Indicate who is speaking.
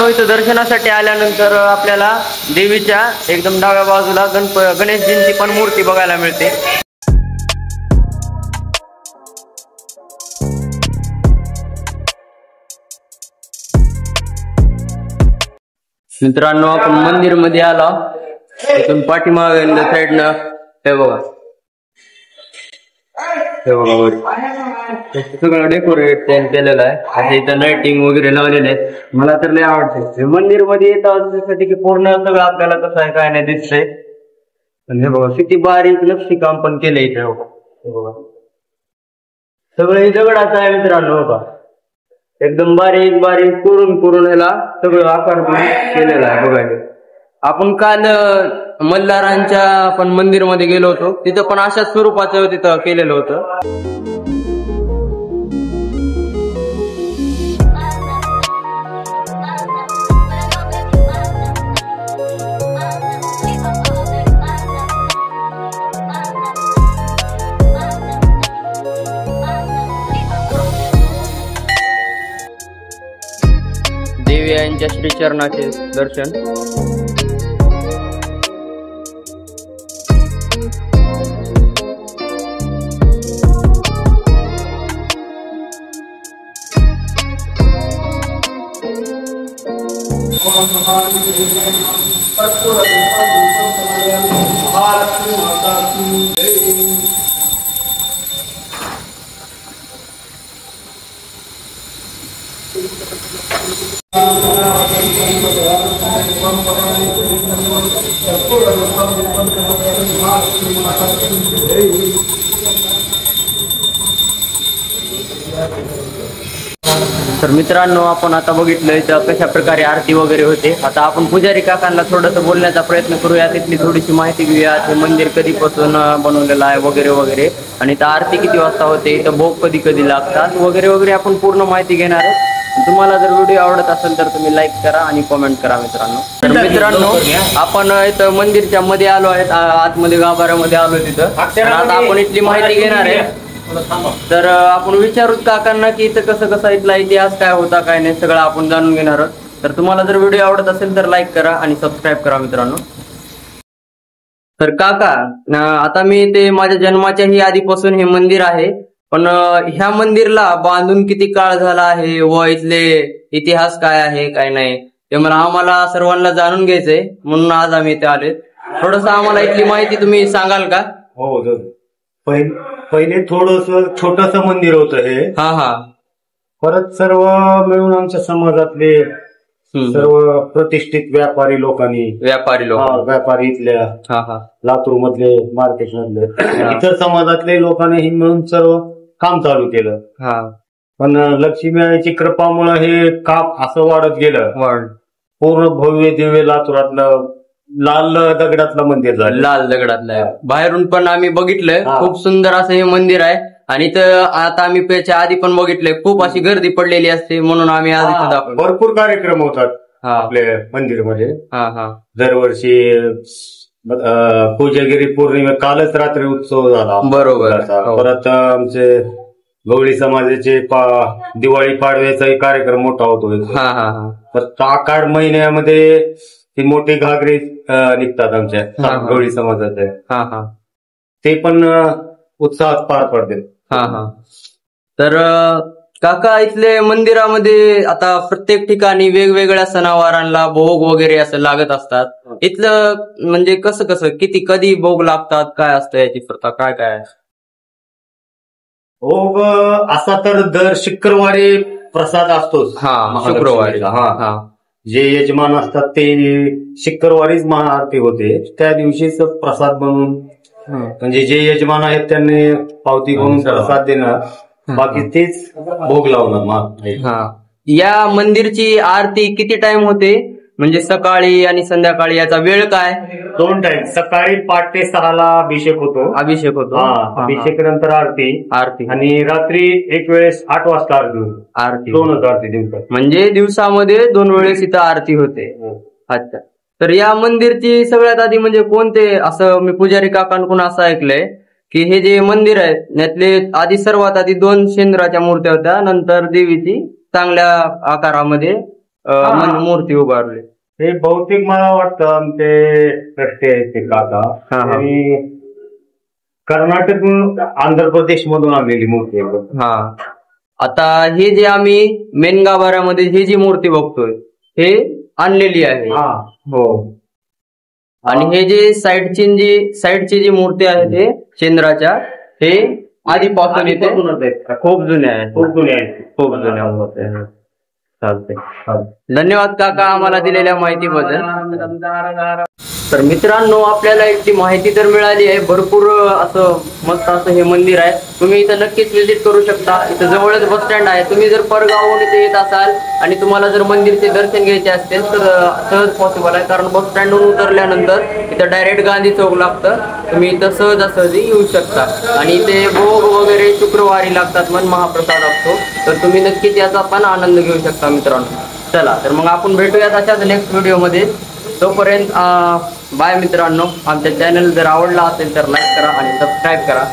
Speaker 1: इथं दर्शनासाठी आल्यानंतर आपल्याला देवीच्या एकदम डाव्या बाजूला गणेशजींची पण मूर्ती बघायला मिळते। मित्रांनो आपण मंदिर मध्ये आलो, इथून पाठीमागे साईडनं हे बघा, सगळं डेकोरेट केलेलं आहे। आता इथं लाइटिंग वगैरे लावलेले आहेत, मला तर लय आवडते। मंदिर मध्ये येतं त्यासाठी की पूर्ण सगळं आपल्याला कसं आहे काय नाही दिसतंय। हे बघा किती बारीक नक्षीकाम पण केलंय इथे बघा, सगळे दगडाचं आहे मित्रांनो बघा, एकदम बारीक बारीक करून याला सगळं आकार केलेला आहे बघायला। आपण काल मल्हारांच्या पण मंदिर मध्ये गेलो होतो, तिथं पण अशाच स्वरूपाचं तिथं केलेलं होतं। देवी यांच्या श्रीचरणाचे दर्शन। तर मित्रांनो आपण आता बघितलं इथं कशा प्रकारे आरती वगैरे होते। आता आपण पुजारी काकांना थोडंसं बोलण्याचा प्रयत्न करूया, तिथली थोडीशी माहिती घेऊया, हे मंदिर कधीपासून बनवलेलं आहे वगैरे वगैरे, आणि इथं आरती किती वाजता होते, इथं भोग कधी कधी लागतात वगैरे वगैरे आपण पूर्ण माहिती घेणार आहे। तुम्हाला जर व्हिडिओ आवडत असेल तर तुम्ही लाईक करा आणि कमेंट करा मित्रांनो। तर मित्रांनो आपण इथं मंदिरच्या मध्ये आलो आहेत, आतमध्ये गाभाऱ्यामध्ये आलो तिथं, आता आपण इथली माहिती घेणार आहे। तर आपण विचारूत काकांना की इथं कसं कसं इथला इतिहास काय होता काय नाही सगळं आपण जाणून घेणार आहोत। तर तुम्हाला जर व्हिडिओ आवडत असेल तर लाईक करा आणि सबस्क्राईब करा मित्रांनो। तर काका आता मी ते माझ्या जन्माच्याही आधीपासून हे मंदिर आहे, पण ह्या मंदिरला बांधून किती काळ झाला आहे व इथले इतिहास काय आहे काय नाही ते मला आम्हाला सर्वांना जाणून घ्यायचंय, म्हणून आज आम्ही इथे आले। थोडस आम्हाला इथली माहिती तुम्ही सांगाल का?
Speaker 2: हो, पहिले थोडस छोटस मंदिर होतं हे। हा, परत सर्व मिळून आमच्या समाजातले सर्व प्रतिष्ठित व्यापारी लोक व्यापारी इथल्या लातूर मधले मार्केट मधले इतर समाजातले लोकांनी ही मिळून सर्व काम चालू केलं। पण लक्ष्मी आईची कृपामुळे हे काम असं वाढत गेलं, पूर्ण भव्य दिव्य लातूरातलं लाल दगडातलं मंदिर झालं।
Speaker 1: लाल दगडातलं बाहेरून पण आम्ही बघितलंय, खूप सुंदर असं हे मंदिर आहे। आणि इथं आता आम्ही त्याच्या आधी पण बघितलंय, खूप अशी गर्दी पडलेली असते, म्हणून आम्ही आज इथं दाखवतो।
Speaker 2: भरपूर कार्यक्रम होतात आपल्या मंदिरमध्ये दरवर्षी। कोजागिरी पौर्णिमे कालच रात्री उत्सव झाला
Speaker 1: बरोबर।
Speaker 2: परत आमचे गवळी समाजाचे दिवाळी पाडव्याचाही कार्यक्रम मोठा होतो। तर आषाढ महिन्यामध्ये ती मोठी घागरी निघतात आमच्या गवळी समाजाचे, ते पण उत्साहात पार पडते।
Speaker 1: तर काका इथले मंदिरामध्ये आता प्रत्येक ठिकाणी वेगवेगळ्या सणावारांना भोग वगैरे असं लागत असतात, इथलं म्हणजे कसं कसं किती कधी भोग लागतात, काय असतं याची प्रथा काय काय?
Speaker 2: भोग असा तर दर शुक्रवारी प्रसाद असतोच।
Speaker 1: शुक्रवारी
Speaker 2: जे यजमान असतात ते शुक्रवारीच महाआरती होते, त्या दिवशीच प्रसाद बनवून म्हणजे जे यजमान आहेत त्यांनी पावती बनवून प्रसाद देणार, बाकी तेच भोग लावणार।
Speaker 1: या मंदिरची आरती किती टाइम होते, म्हणजे सकाळी आणि संध्याकाळी याचा वेळ काय?
Speaker 2: 2 टाइम, सकाळी 5 ते 6 ला अभिषेक होतो। अभिषेक नंतर आरती आणि रात्री एक वेळेस 8 वाजता आरती 2 आरती दिवसात,
Speaker 1: म्हणजे दिवसामध्ये 2 वेळेस इथं आरती होते। अच्छा, तर या मंदिरची सगळ्यात आधी म्हणजे कोणते, असं मी पुजारी काकांकडून असं ऐकलंय की हे जे मंदिर आहे त्यातले आधी सर्वात आधी 2 शेंद्राच्या मूर्त्या होत्या, नंतर देवीची चांगल्या आकारामध्ये मूर्ती उभारली?
Speaker 2: हे बहुतेक मला वाटतं आमचे ट्रस्टी आहेत ते काका, आणि कर्नाटक आंध्र प्रदेश मधून आलेली मूर्ती आहे.
Speaker 1: हा, आता हे जे आम्ही मेन गाभाऱ्यामध्ये ही जी मूर्ती बघतोय हे आणलेली आहे.
Speaker 2: हो.
Speaker 1: आणि हे जे साईडची जी मूर्ती आहे ते चंद्राच्या, हे आधीपासून इथे खूप जुन्या आहेत. खूप जुन्या मूर्ती आहेत. चालते. धन्यवाद काका आम्हाला दिलेल्या माहितीबद्दल. तर मित्रांनो, आपल्याला इतकी माहिती तर मिळाली आहे. भरपूर असं मस्त असं हे मंदिर आहे. तुम्ही इथं नक्कीच व्हिजिट करू शकता. इथं जवळच बस स्टँड आहे. तुम्ही जर परगावहून इथे येत असाल आणि तुम्हाला जर मंदिरचे दर्शन घ्यायचे असतील तर सहज पॉसिबल आहे, कारण बस स्टँडवरून उतरल्यानंतर इथं डायरेक्ट गांधी चौक लागतं. तुम्ही इथं सहजासहजी येऊ शकता. आणि इथे भोग वगैरे शुक्रवारी लागतात, मन महाप्रसाद असतो. तर तुम्ही नक्कीच याचा पण आनंद घेऊ शकता मित्रांनो. चला तर मग आपण भेटूयात अशाच नेक्स्ट व्हिडिओमध्ये. तोपर्यंत बाय मित्रांनो. आमच्या चॅनल जर आवडला असेल तर लाईक करा आणि सबस्क्राईब करा.